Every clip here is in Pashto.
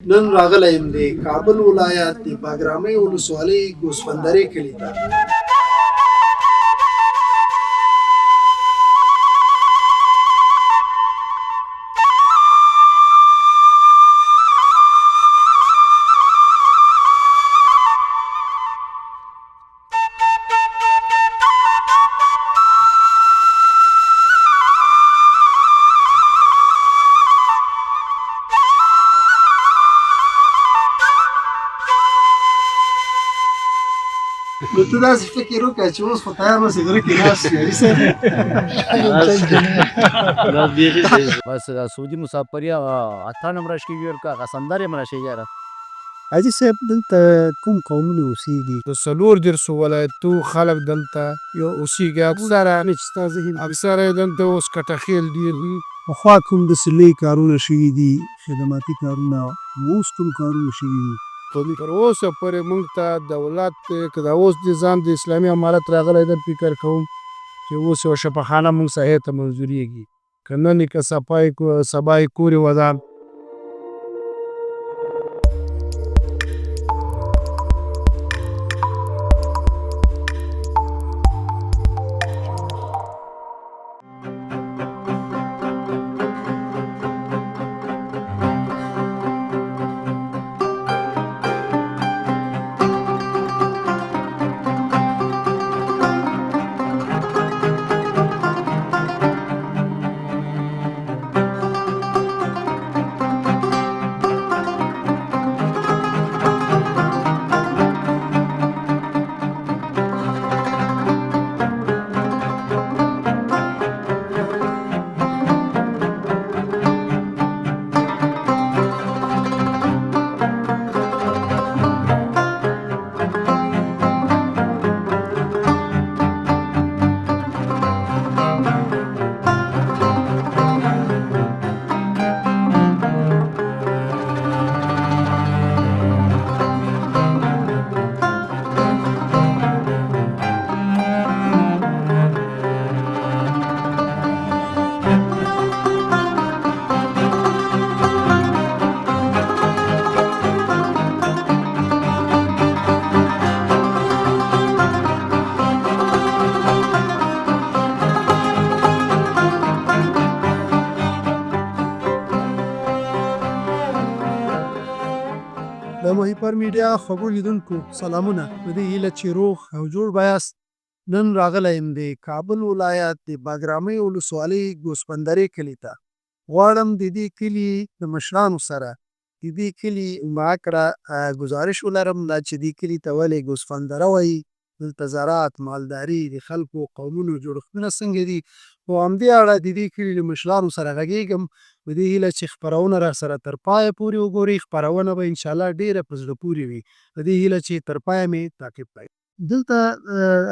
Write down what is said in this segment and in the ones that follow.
نن راغلی یم د کابل ولایت د باګرامۍ ولسوالۍ ګوسفندرې کلي ته. نو ته داسې فکر وکړه چې اوس خو تیار اوسې غره کې ناست یې حاجي صاحب. بس سعودي مسافر یا اته نمبر شکی ورکا غسندر یې مرشي یاره. حاجي صاحب دلته کوم قومونه اوسېږي؟ د 14 ولایتو خلک دلته یو اوسېږي. اکثره یې دلته اوس کټخیل ډېر دي. پخوا کوم داسې لوی کارونه شوي دي خدماتي کارونه، اوس کوم کارونه شوي دي؟ تر اوسه پورې موږ ته دولت که دا اوس نظام د اسلامي امارت راغلی ده فکر کوم چې اوس یوه شفاخانه موږ ساحې ته منظورېږي، که نن یې که سبا یې کور یې ودان. د محیپر میډیا خبرو لیدونکو سلامونه، په دې هیله چې روغ او جوړ به یاست. نن راغلی یم د کابل ولایت د باګرامۍ ولسوالۍ ګوسفندرې کلي ته. غواړم د دې کلي د مشرانو سره د دې کلي معاکړه ګزارش ولرم دا چې دې کلي ته ولې ګوسفندره وایي، دلته زراعت، مالداري، د خلکو قومونو جوړښتونه څنګه دي، په همدې اړه د دې کلي له مشرانو سره غږېږم په دې هیله چې خپرونه راسره تر پایه پورې وګورئ. خپرونه به انشاءالله ډېره په زړه پورې وي، په دې هیله چې تر پایه مې تعقیب کړئ. دلته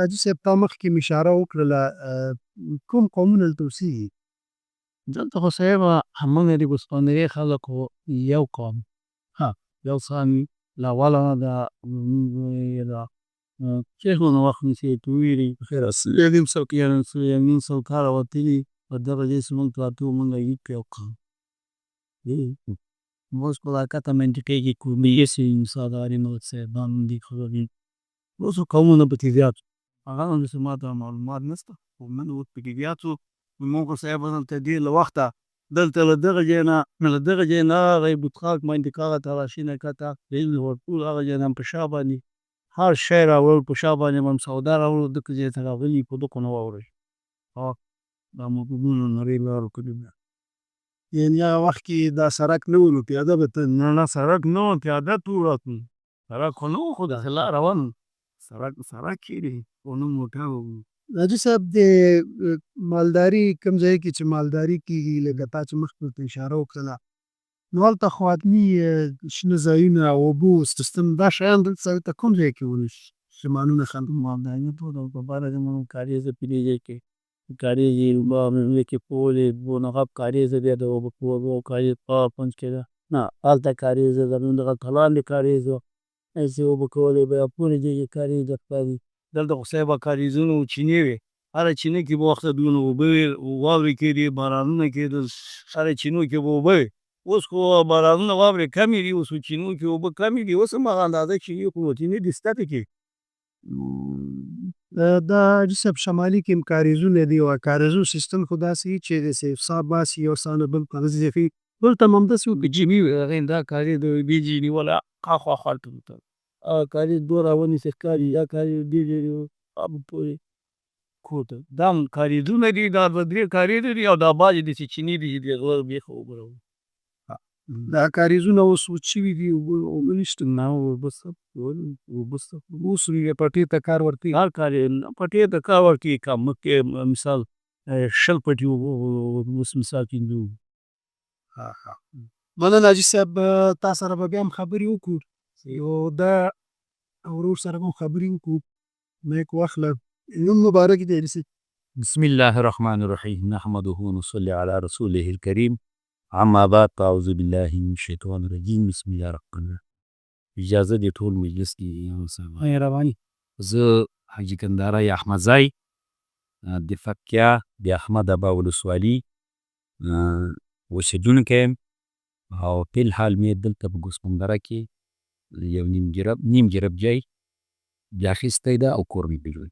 حاجي صاحب تا مخکې مې اشاره وکړله کوم قومونه دلته اوسېږي؟ دلته خو صاحب همغه د ګوسفندرې خلکو یو قوم یو سامي له اوله د چیغو نه وخت نیسي تویري نیم سل کاله وتلي په دغه داسې موږ ته راته موږ یو قوم اوس په حقیقت منطقې کې کومې سي مساعداري ملک صاحبان دي خبرې اوس قومونه پکې زیات هغه هم داسې ما ته معلومات نشته خو من اوس پکې زیات شو. موږ صاحب دلته ډېر له وخته دلته له دغه ځای نه هغه بوتخاک منطقه ته راشینه کته ټول هغه ځای نه په شا باندې هر شی راوړل، په شا باندې هم سودا راوړل، دغه ځای ته راغلي په دغو نه واوړئ دا موټرونو نړۍ لارو کړې ده. یعنې هغه وخت کې دا سړک نه و نو پیاده به تلل؟ نه سړک نه و پیاده تلو راتلو، سړک خو نه و خو داسې لار روان سړک چیرې خو نه موټر و. حاجي صاحب د مالداري کوم ځای کې چې مالداري کېږي لکه تا چې مخکې ورته اشاره وکړله نو هلته خو حتمي شنه ځایونه او اوبو سیستم دا شیان دلته کوم ځای کې ونیول سیمانونه مالداري ټول په باره کې موږ کاریزه په دې ځای کې کاریزې یکی پولې نقاب کاریزه دی د اوبو کاریز په پنځ کې ده نه هلته کاریزه ده نو دغلته لاندې کاریز و هسې اوبه کولې به پورې دې کې کاریز درته وي. دلته خو صاحبه کاریزونه و چینې وې هره چینه کې به وخته دونه اوبه وې واورې کېدې بارانونه کېدل هره چینو کې به اوبه وې اوس خو بارانونه واورې کمې دي، اوس چینو کې اوبه کمې دي، اوس هم هغه اندازه چینې خو چینې دي سته پکې. دا حاجي صاحب شمالي کې هم کاریزونه دي او کاریزو سیستم خو داسې وي چې داسې حساب باسي یو څه نه بل ته ځي. دلته هم همداسې وو. جیمي هغې دا کاریز د دې جیني والا خواخوا خلته ورته هغه کاریز دوه راونیسي ښکاري دا کاریز دې پورې کور ته دا هم کاریزونه دي، دا دوه درې کاریزه دي او دا بعضې داسې چینې دي چې د غره بیخه اوبه راوړي. دا کاریزونه اوس وچ شوي دي، اوبه نشته. نه اوبه سخت اوبه سخت اوس پټې ته کار ورکوي. هر کار یې پټې ته کار ورکوي که مخکې مثال 20 پټې اوبه اوس مثال 15 اوبه. مننه حاجي صاحب، تا سره به بیا هم خبرې وکړو، یو دا ورور سره به هم خبرې وکړو. نیک واخله، نوم مبارک دی حاجي صاحب. بسم الله الرحمن الرحیم نحمده ونصلي على رسوله الكريم اما بعد اعوذ بالله من الشیطان الرجیم بسم الله الرحمن الرحیم. اجازه دی ټول مجلس کې رواني زه حاجي کندهاری احمدزی د فکیا د احمد ابا ولسوالي اوسېدونکی یم او فی الحال مې دلته په ګوسپندره کې یو نیم جرب جای بیا اخیستی ده او کور مې پرې جوړ.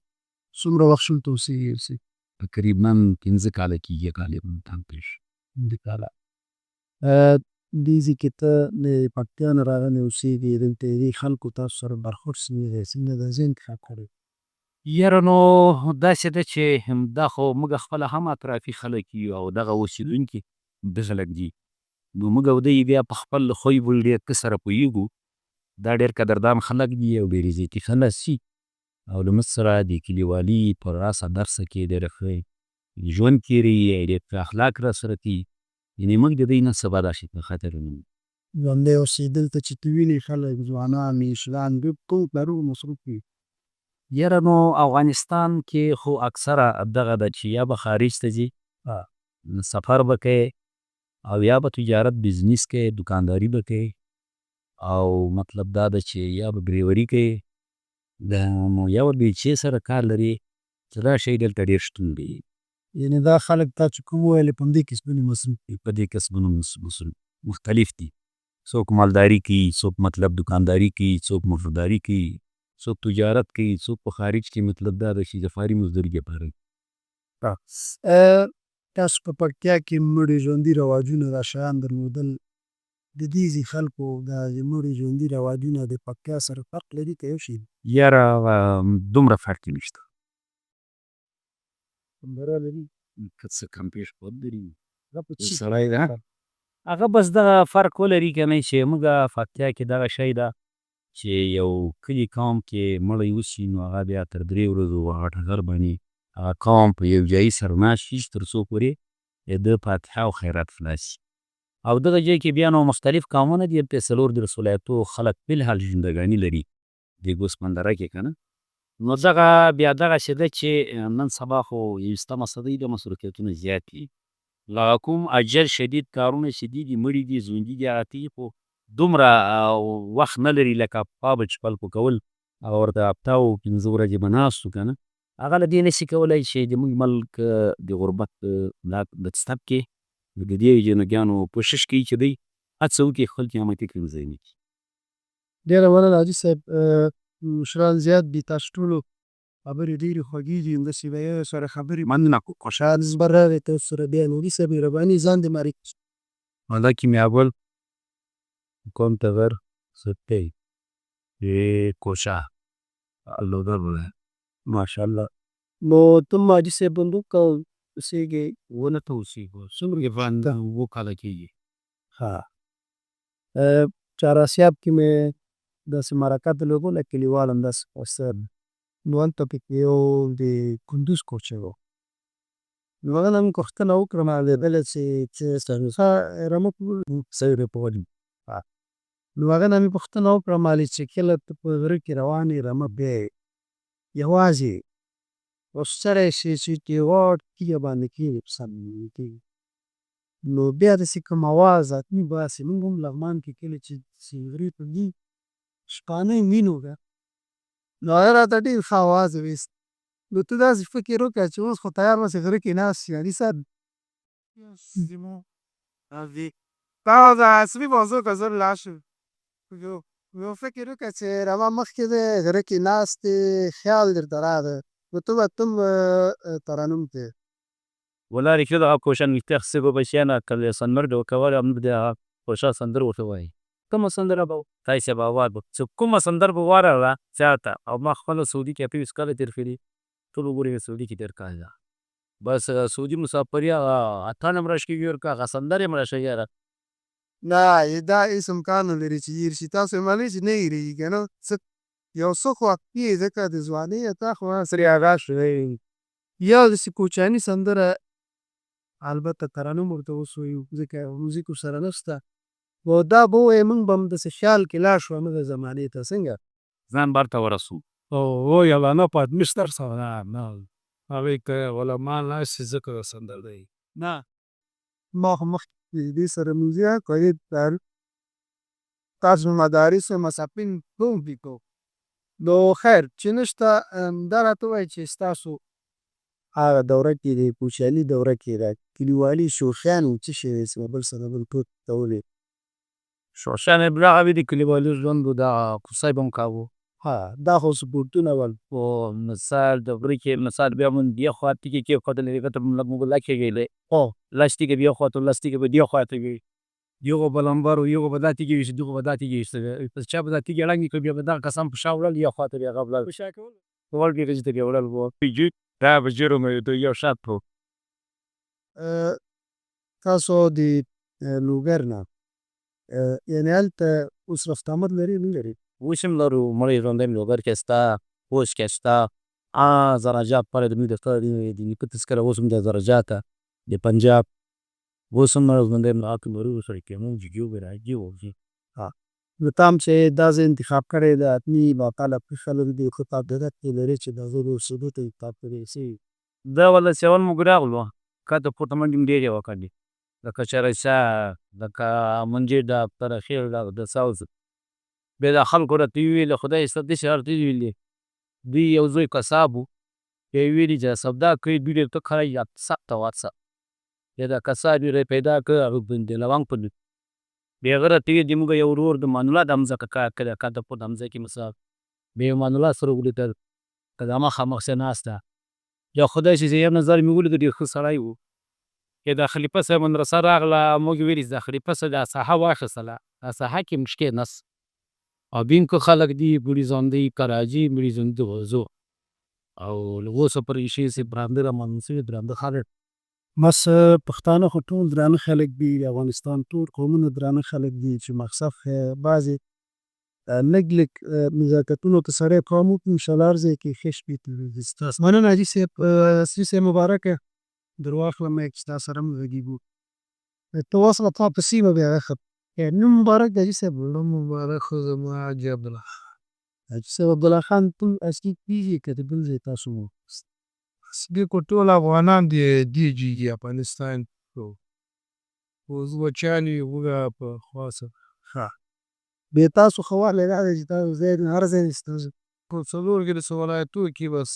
څومره وخت شول ته اوسېږې؟ تقریبا 15 کاله کېږي غالبا تم پېښ 15 کاله. دې ځای کې ته د پکتیا نه راغلی اوسېږې، دلته دې خلکو تاسو سره برخورد څنګه دی؟ څنګه دا ځای انتخاب کړی؟ یاره نو داسې ده چې دا خو موږ خپله هم اطرافي خلک یو او دغه اوسېدونکي دغه خلک دي نو موږ او دوی بیا په خپل خوی بل ډېر ښه سره پوهېږو. دا ډېر قدردان خلک دي او ډېر عزتي خلک دي او له موږ سره د کلیوالي په راسه درسه کې ډېره ښه ژوند تېروي، ډېر ښه اخلاق راسره کوي. یعنې موږ د دوی نه څه بد شي په خاطر نه ژوندی اوسې دلته چې ته وینې خلک ځوانان مشران ډېر ټول کارونه مصروف وي. یاره نو افغانستان کې خو اکثره دغه ده چې یا به خارج ته ځي سفر به کوې او یا به تجارت بزنس کوې دکانداري به کوې او مطلب دا ده چې یا به ډریوري کوې نو یا به بیلچې سره کار لري چې دا شی دلته ډېر شتون لري. یعنې دا خلک تا چې کوم وویلې په همدې کسبونو مصروف دي؟ په دې کسبونو مصروف مختلف دي. څوک مالداري کوي، څوک مطلب دکانداري کوي، څوک موټرداري کوي، څوک تجارت کوي، څوک په خارج کې مطلب دا ده چې د فاري مزدوري لپاره. تاسو په پکتیا کې مړي ژوندي رواجونه دا شیان درلودل، د دې ځای خلکو دا مړي ژوندي رواجونه د پکتیا سره فرق لري که یو شی دی؟ یاره دومره فرق نشته. خبره لري که څه کم پیش خود لري هغه په څه سړی ده هغه بس دغه فرق ولري که نه چې موږ پکتیا کې دغه شی ده چې یو کلي قوم کې مړی وشي نو هغه بیا تر 3 ورځو هغه ټغر باندې هغه قوم په یو ځایي سره ناست شي تر څو پورې د فاتحه او خیرات خلاص شي. او دغه ځای کې بیا نو مختلف قومونه دي، هلته 14 ولایتو خلک فلحال ژوندګاني لري د ګوسپندره کې که نه. نو دغه بیا دغسې ده چې نن سبا خو 20مه صدۍ ده، مصروفیتونه زیات دي. لا کوم اجل شدید کارونه چې دي مړي دي ژوندي دي هغه کوي خو دومره وخت نه لري لکه پابل چپل په کول او ورته هفته او 15 ورځې به ناست وو که نه. هغه له دې نشي کولی چې زموږ ملک د غربت د ستب کې د دې جنګیانو کوشش کوي چې دوی هڅه وکړي خپل قیامتي کړي ځای نه کړي. ډېره مننه حاجي صاحب، مشران زیات دي، تاسو ټولو خبرې ډېرې خوږې دي، همداسې به یو سره خبرې مننه خوشحال زبر راغی تاسو سره بیا نوري صاحب مهرباني ځان دې معرفي کړي. حالا که می اول کام تغر ستی کوشا اللودر بوده ماشاءالله. نو ته حاجي صاحب بندو که اوسېږې؟ ونه ته اوسېږو څومره فانده 2 کاله کېږي. ها چهاراسیاب کې مې داسې مرکه درلودله کلیوال همداسې اکثر نو هلته پکې یو د کندوز کوچی و نو هغه نه مې پوښتنه وکړه معلومېدله چې رمه سوی په ولي نو هغه نه مې پوښتنه وکړه مالې چې کله ته په غره کې روان یې رمه بیایې یوازې اوس سړی چې غاړ تیږه باندې کښېني په سر باندې کېږي نو بیا داسې کوم اواز حتمي باسي. موږ هم لغمان کې کله چې غرې ته ځي شپانه یې وینو که نو هغه راته ډېر ښه اواز ویست. نو ته داسې فکر وکړه چې اوس خو تیار اوسې غره کې ناست یې علي صاحب دا د اصلي موضوع ته زر لاړ شو. یو فکر وکړه چې روا مخکې دی غره کې ناست دی خیال درته راغی نو ته به تم ترنم ته والله رښتیا دغه کوشن ویښته اخیستې به بچیانه که سندر دې ورکوله موږ د هغه کوشا سندره ورته وایي. کومه سندره به تاسې به اواز به چې کومه سندره به واوروله زیاته او ما خپله سعودي کې 28 کاله تېر کړي ټول وګورې مې سعودي کې تېر کړی ده. بس سعودي مسافري هغه اتڼ هم راښکېږي ورکه هغه سندرې هم راښه یاره. نه دا هېڅ امکان نه لري چې هېر شي تاسو یې منئ چې نه هېرېږي که نه څه یو څه خوښي یې ځکه د ځوانۍ تا خو سرې آغاز شوی یا داسې کوچني سندره البته ترنم ورته اوس وایو ځکه موزیک ورسره نشته و دا به ووایې موږ به هم داسې خیال کې لاړ شو همغه زمانې ته څنګه ځان برته ورسو. او یالانه پات مستر سره نه هغې که علما ناست دي ځکه سندر دی نه ما خو مخکې دې سره موزیک کوي در تاسو مدارس و مصحفین کوم دي کو نو خیر چې نشته دا راته ووایه چې ستاسو هغه دوره کې د کوچني دوره کې د کلیوالي شوخیانو څه شی دی چې بل سره بل ټوک کولې شوشیان یې بیا هغه د کلیوالي ژوند و دا کوڅه به هم کاوه. ها دا خو سپورټونه ول و مثال د غره کې مثال بیا مونږ دې خوا تیږې کېښودلې هغې ته مونږ موږ کېږلی هو لس تیږې بیا خوا ته لس تیږې به دې خوا ته وي یوغه به لمبر و یوغه به دا تیږې ویشتې دغه به دا تیږې ویشتې پس چا به دا تیږې ړنګې کړې بیا به دغه کسان په شا وړل یا خوا ته بیا هغه وړل په ور کې رجې ته بیا وړل دا به جرم د یو شاط و تاسو د لوګر نه یعنې هلته اوس رفت آمد لري نه لري اوس هم لرو مړی ژوندی م لوګر کې شته خوست کې شته زراجات پر زموږ د نیکه تذکره اوس هم د زراجاته د پنجاب اوس هم مړی ژوندی م هغه کې لرو ورسره کېمون جګي به راځي وځي نو تا هم چې دا ځای انتخاب کړی د حتمي باقاله پرې خلک دي خو تا عادت کې لري چې د هغه د اوسېدو ته انتخاب کړی شوي دا ولا سیون موږ راغلو کاته پورته منډې م ډېرې وکړلې لکه چرسا لکه منجې ډاب ترخیل ډاب د ساوز بیا دا خلکو راته وویلې خدای سته داسې راته ویلې دوی یو زوی قصاب و بیا یې ویلي چې سودا کوي دوی ډېر ته کړی یا سخته واڅه بیا دا قصاب یې پیدا کړ هغه د لونګ په نوم بیا هغه راته ویل زموږ یو ورور د مان الله د همځکه کار کړی کاته پورته همځای کې مثال بیا یې مان الله سره ولیدل که دا مخامخ چې ناسته یا خدای چې یو نظر مې ولید ډېر ښه سړی و یا د خلیفه صاحب مدرسه راغله موږ ویلي چې د خلیفه صاحب دا ساحه واخیستله دا ساحه کې مشکل نست آبین که خلق دی بری زنده کراچی بری زنده وضو او اوسه پر ایشي سي برانده را منصوب درانده خلک بس پښتانه خو ټول درانه خلک دي د افغانستان ټول قومونه درانه خلک دي چې مخصف بعضې لږ لږ نزاکتونو ته سړی پام وکړي انشاءالله هر ځای کې ښه شپې تېرېږي ستاسو مننه حاجي صاحب عصري صاحب مبارکه در واخلم یک ستا سره هم غږیږو ته واصله تا په سیمه بیا ښه نوم مبارک دی حاجي صاحب نوم مبارک خو زما حاجي عبدالله حاجي صاحب عبدالله خان ټول اصلي کېږي که د بل ځای تاسو مو اصلي خو ټول افغانان دي دیجیږي افغانستان اوس بچیان یې وګه په خوا سره ښه بیا تاسو ښه والی دا دی چې تاسو ځای هر ځای دی ستاسو په څلور کې د ولایتونو کې بس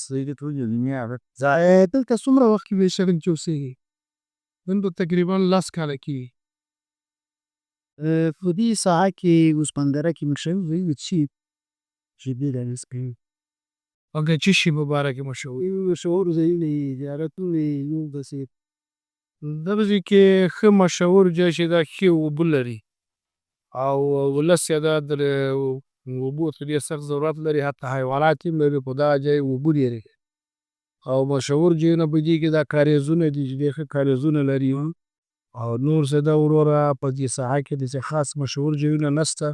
دلته څومره وخت کې بېشکه چې اوسېږي دلته تقریبا 10 کاله کېږي په دې ساحه کې اوس بندره کې مشهور دی چې دې رانیس کوي هغه چې شي مبارک مشهور مشهور ځایونه یې زیارتونه یې نور داسې دغه ځای کې ښه مشهور ځای چې دا ښې اوبه لري او ولس یې دا د اوبو ته ډېر سخت ضرورت لري حتی حیوانات هم لري خو دغه ځای اوبه ډېرې او مشهور ځایونه په دې کې دا کاریزونه دي چې ډېر ښه کاریزونه لري او نور څه ده وروره په دې ساحه کې داسې خاص مشهور ځایونه نشته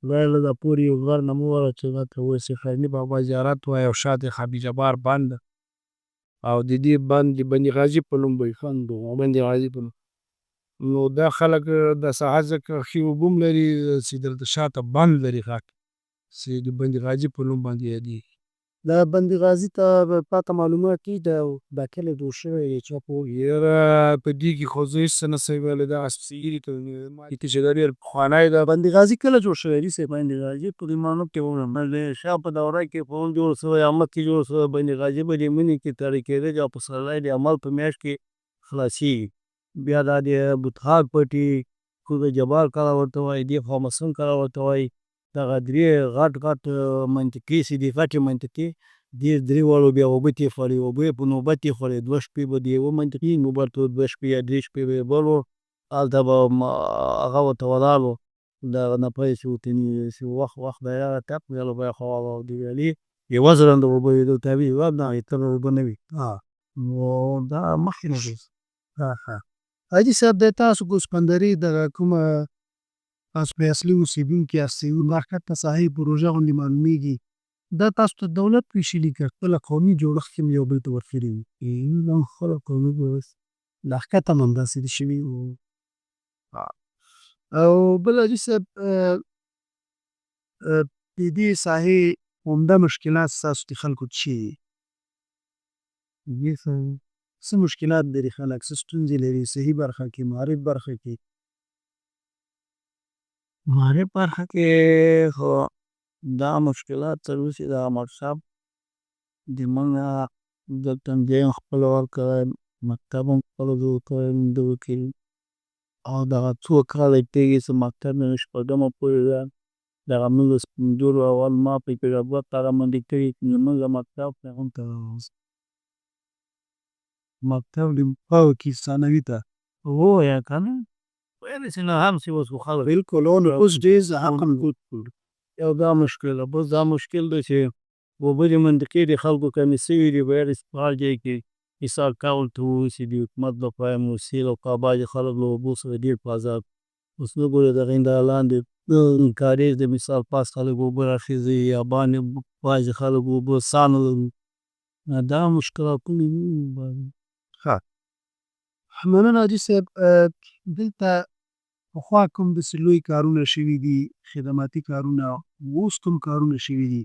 له دا پورې یو غر نه مه وره چې هغه ته وایي خیرني بابا زیارت وایي او شاته خبیب جبار بند او د دې بند د بند غازي په نوم به یې خندو بند غازي په نوم نو دا خلک د ساحه ځکه ښې اوبه هم لري چې دلته شاته بند لري ښاک چې د بند غازي په نوم باندې یادېږي دا بند غازي ته پاته معلومات دي دا کله جوړ شوی دی چا پوهېږي یاره په دې کې خو زه هېڅ څه نه شم ویلی دغه سپېڅلي چې دا ډېر پخوانی ده بند غازي کله جوړ شوی دی صاحب بند غازي په زمانو کې د شا په دوره کې فون جوړ شوی احمد کې جوړ شوی بند غازي به د مني کې تړل کېده او پسرلی د عمل په میاشت کې خلاصېږي بیا دا د بطحاق پټي کوزه جبال کلا ورته وایي، دې خوا مسون کلا ورته وایي. دغه درې غټ منطقې چې دي غټې منطقې، دې درې واړو بیا اوبه ترې خوړې، اوبه یې په نوبت ترې خوړې. 2 شپې به د یوه منطقې نوبت و، 2 شپې یا 3 شپې به یې بل و. هلته به هغه ورته ولاړ و، د هغه نه پیسې ورته نیولې، وخت به یې راغی ټپ ویل به یې خوا د ویالې یوه ځلنده اوبه وې، دلته وې یوه نه اتره اوبه نه وې. نو دا مخکې نه دی. حاجي صاحب د تاسو ګوسپندرۍ دغه کومه تاسو پرې اصلي اوسېدونکي یاستئ، دا ښکته ساحې پروژه غوندې معلومېږي، دا تاسو ته دولت ویشلي که خپله قومي جوړښت کې هم یو بل ته ورکړي وي؟ دا خپله قومي جوړښت لا ښکته هم همداسې دي شوي وو. او بل حاجي صاحب د دې ساحې عمده مشکلات ستاسو د خلکو څه دي؟ دې ساحې څه مشکلات لري خلک، څه ستونزې لري صحي برخه کې، معارف برخه کې؟ معارف برخه کې خو دا مشکلات تر اوسه د احمد صاحب د منځه دلته بیا خپل ورکړی، مکتب هم خپله جوړ کړی دغه کې، او دغه څو کاله کېږي چې مکتب مې شپږمه پورې ده. دغه موږ سپین ږیرو اول ما په کې 2 کاله منډې کړي، زموږ مکتب هغومته مکتب د پاو کې ثانوي ته ووایه که نه ویلی چې نه هم چې اوس خو خلک بالکل اوس ډېر حقم یو دا مشکل ده. بل دا مشکل ده چې اوبه د منطقې د خلکو کمې سوي دي، باید چې په هر ځای کې حساب کول ته واوسي د حکومت لخوا یې موسیل او بعضې خلک له اوبو سره ډېر په عذاب. اوس وګورئ د هغې دا لاندې کاریز د مثال پاس خلک اوبه راخېږي، یا باندې بعضې خلک اوبه ساه نه لري. دا مشکلاتونه دي. مننه حاجي صاحب. دلته پخوا کوم داسې لوی کارونه شوي دي، خدماتي کارونه، اوس کوم کارونه شوي دي؟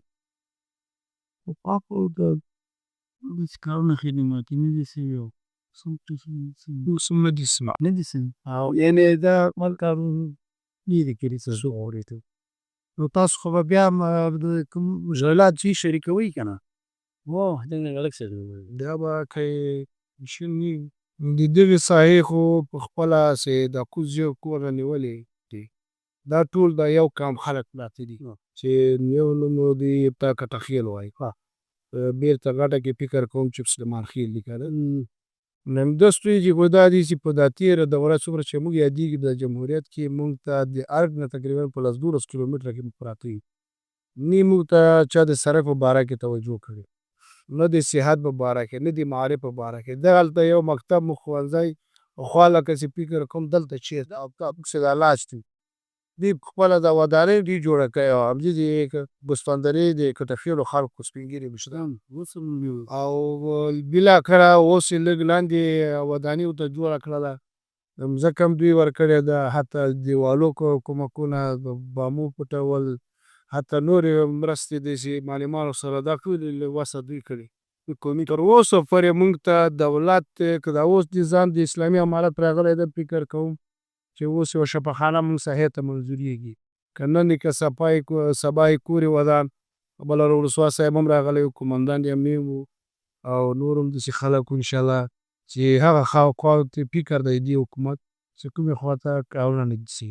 پخوا خو داسې کارونه خدماتي نه دي سوي، او اوس هم نه دي سوي. نه دي سوي، او یعنې دا عمل کارونه نه دي کړي څه څوک اورېدل. نو تاسو خو به بیا د کوم مشغلات ځای شریکوئ که نه؟ لږ څه دا به که یې شوي د دغې ساحې خو په خپله چې د کوز یو کور نیولې دي، دا ټول د یو قام خلک پراته دي چې یو نوم دې ته کټخېل وایي. بېرته غټه کې فکر کوم چې سلیمان خېل دي که نه. همدا ستونزې خو دا دي چې په دا تېره دوره څومره چې موږ یادېږي د جمهوریت کې موږ ته د ارګ نه تقریبا په 10-12 کیلومتره کې پراته یو. نه موږ ته چا د سړک په باره کې توجه کړې، نه د صحت په باره کې، نه د معارف په باره کې. دغلته یو مکتب مو ښوونځی خوا لکه چې فکر کوم دلته چېرته او چې دا لاست وي دوی خپله دا ودانۍ دوی جوړه کړې وه، همدې د ګوسپندرۍ د کټخېلو خلکو سپین ږیري مشران او بالاخره اوس یې لږ لاندې ودانۍ ورته جوړه کړله، مځکه هم دوی ورکړې ده، حتی دیوالو کومکونه د بامو پټول، حتی نورې مرستې داسې معلمانو سره دا ټولې له وسه دوی کړي. تر اوسه پورې موږ ته دولت که دا اوس نظام د اسلامي امارت راغلی ده، فکر کوم چې اوس یوه شفاخانه موږ ساحې ته منظورېږي، که نن یې که سبا یې کور یې ودان. بله ولسوال صاحب هم راغلی و، قومندان یې امین و، او نور هم داسې خلک وو انشاءالله چې هغه خواو ته فکر دی دې حکومت چې کومې خوا ته کارونه نږدې.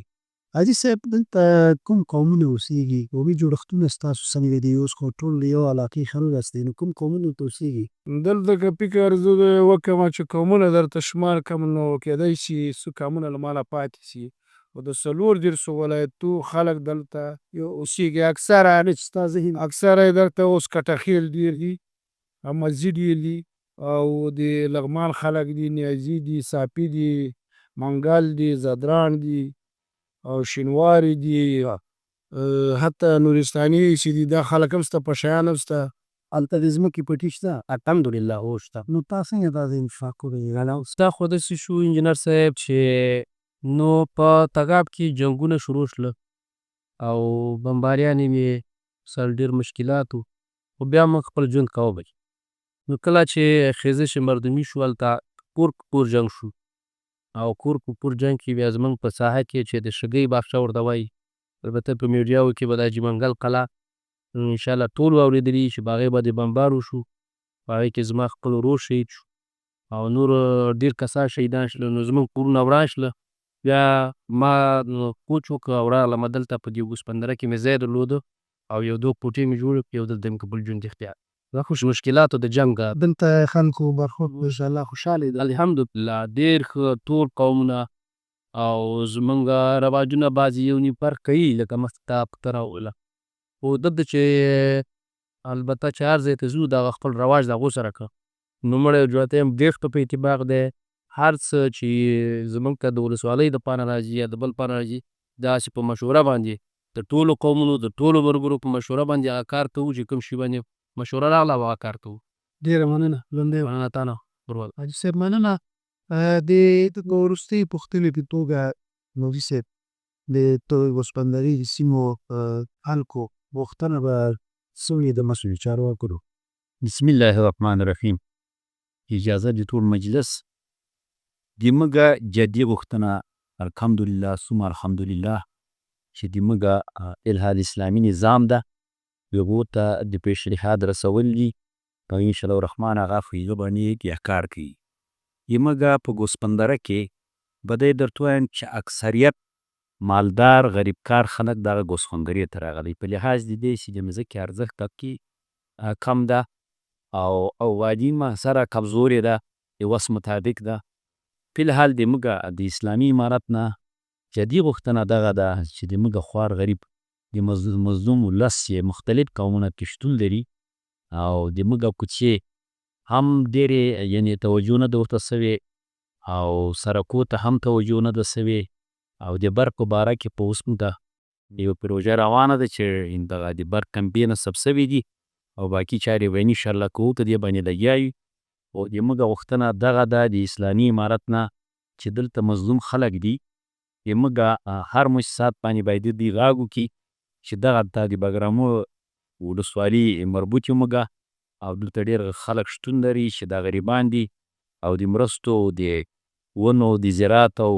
حاجي صاحب دلته کوم قومونه اوسېږي؟ قومي جوړښتونه ستاسو څنګه دي؟ اوس خو ټول د یو علاقې خلک یاستئ، نو کوم قومونو ته اوسېږي؟ دلته که فکر زه وکړم چې قومونه درته شمار کړم نو کېدای شي څو قومونه له ما نه پاتې شي، خو د 34 ولایتو خلک دلته اوسېږي. اکثره یې دلته اوس کټخېل ډېر دي، امرځي ډېر دي، او د لغمان خلک دي، نیازي دي، ساپي دي، منګل دي، زدران دي او شینواري دي، حتی نورستاني چې دي دا خلک هم شته، پشیان هم شته. هلته د ځمکې پټي شته؟ الحمدلله هو شته. نو تا څنګه دا ځای انتخاب کړی؟ دا خو داسې شو انجینر صاحب چې نو په تګاب کې جنګونه شروع شوله او بمباریانې وې، سر ډېر مشکلات و، خو بیا موږ خپل ژوند کوو بچ. نو کله چې خیزش مردمي شو هلته کور په کور جنګ شو، او کور په کور جنګ کې بیا زموږ په ساحه کې چې د شګۍ باغچه ورته وایي، البته په میډیاوو کې به د حاجي منګل قلعه انشاءالله ټول واورېدلي چې په هغې باندې بمبار وشو، په هغې کې زما خپل ورور شهید شو او نور ډېر کسان شهیدان شول، نو زموږ کورونه وران شوله. بیا ما کوچ وکړ او راغلم دلته په دې ګوسپندره کې مې ځای درلوده او یو 2 کوټې مې جوړې کړې او دلته مې کابل ژوند اختیار مشکلاتو د جنګ دلته خلکو برخورد ماشاءالله خوشحاله دي. الحمدلله ډېر ښه ټول قومونه او زمونږ رواجونه بعضې یو نیم فرق کوي لکه مخکې تا پته راوویله خو دلته چې البته چې هر ځای ته ځو د هغه خپل رواج د هغو سره که نوموړی جوړته یم ډېر ښه په اتفاق دی هر څه چې زمونږ ته د ولسوالۍ د پاره راځي یا د بل پاره راځي داسې په مشوره باندې د ټولو قومونو د ټولو ملګرو په مشوره باندې هغه کار کوو چې کوم شي باندې مشوره راغله او هغه کار کوو. ډېره مننه ژوندی اوسه. مننه تا نه ورور. حاجي صاحب مننه. د وروستۍ پوښتنې په توګه مولوي صاحب د ګوسپندرۍ د سیمو خلکو غوښتنه به څه وي د مسؤلو چارواکو؟ بسم الله الرحمن الرحیم. اجازه د ټول مجلس د موږه جدي غوښتنه الحمدلله ثم الحمدلله چې د موږه الحاد اسلامي نظام ده هغو ته د پیشنهاد رسول دي او انشاءالله الرحمن هغه په هغه باندې کار کوي. موږه په ګوسپندره کې به دی درته وایم چې اکثریت مالدار غریبکار خلک دغه ګوسپندرې ته راغلی په لحاظ د دې چې د مځکې ارزښت پکې کم ده او وادي محصره کمزورې ده د وس مطابق ده. فی الحال د موږه د اسلامي امارت نه جدي غوښتنه دغه ده چې د موږه خوار غریب د مظلوم ولس یې مختلف قومونه کې شتون لري او د موږه کوڅې هم ډېرې یعنې توجه نه ده ورته سوې او سړکو ته هم توجه نه ده سوې او د برق په باره کې په اوس موږه یوه پروژه روانه ده چې دغه د برق کمپې نصب سوي دي او باقي چارې به انشاءالله کوو په دې باندې لګیا یو او د موږه غوښتنه دغه ده د اسلامي امارت نه چې دلته مظلوم خلک دي د موږه هر مؤسسات باندې باید دوی غږ وکړي چې دغه ته د بګرامو ولسوالي مربوط یو موږه او دلته ډېر خلک شتون لري چې دا غریبان دي او د مرستو د ونو د زراعت او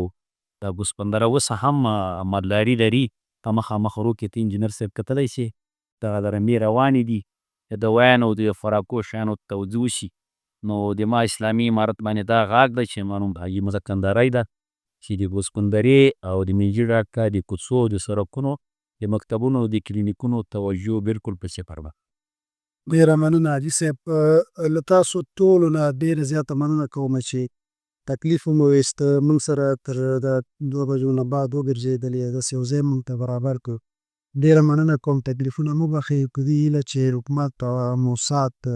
دا ګوسپندره اوس هم مالداري لري په مخامخ رو کې ته انجینر صاحب کتلی شي دغه د رمې روانې دي د دوایانو او د خوراکو شیانو توزیع وشي نو د ما اسلامي امارت باندې دا غږ ده چې معلوم حاجي مزکندرۍ ده چې د ګوسپندرې او د میجي ډاکا د کوڅو د سړکونو د مکتبونو د کلینیکونو توجه بالکل په صفر ده. ډېره مننه حاجي صاحب. له تاسو ټولو نه ډېره زیاته مننه کوم چې تکلیف مو ویسته موږ سره تر د 2 بجو نه بعد وګرځېدلې داسې یو ځای موږ ته برابر کړو. ډېره مننه کوم تکلیفونه مو بخښئ په دې هیله چې حکومت موسسات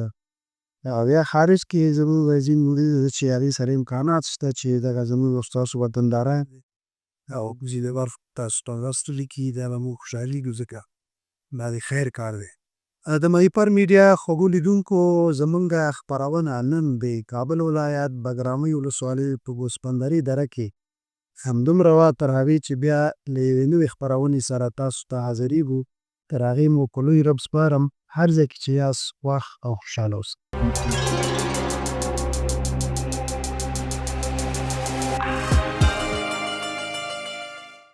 او یا خارج کې زموږ ځینې مدیر چې هغې سره امکانات شته چې دغه زموږ او ستاسو وطنداران او ځینې برخ تاسو ته راستلي کړي دا به موږ خوشحالېږو ځکه دا د خیر کار دی. د مهیپر میډیا خوږو لیدونکو زموږ خپرونه نن د کابل ولایت بګرامۍ ولسوالۍ په ګوسپندرې دره کې همدومره وه تر هغې چې بیا له یوې نوې خپرونې سره تاسو ته حاضرېږو تر هغې مو په لوی رب سپارم هر ځای کې چې یاست خوښ او خوشحاله اوسئ.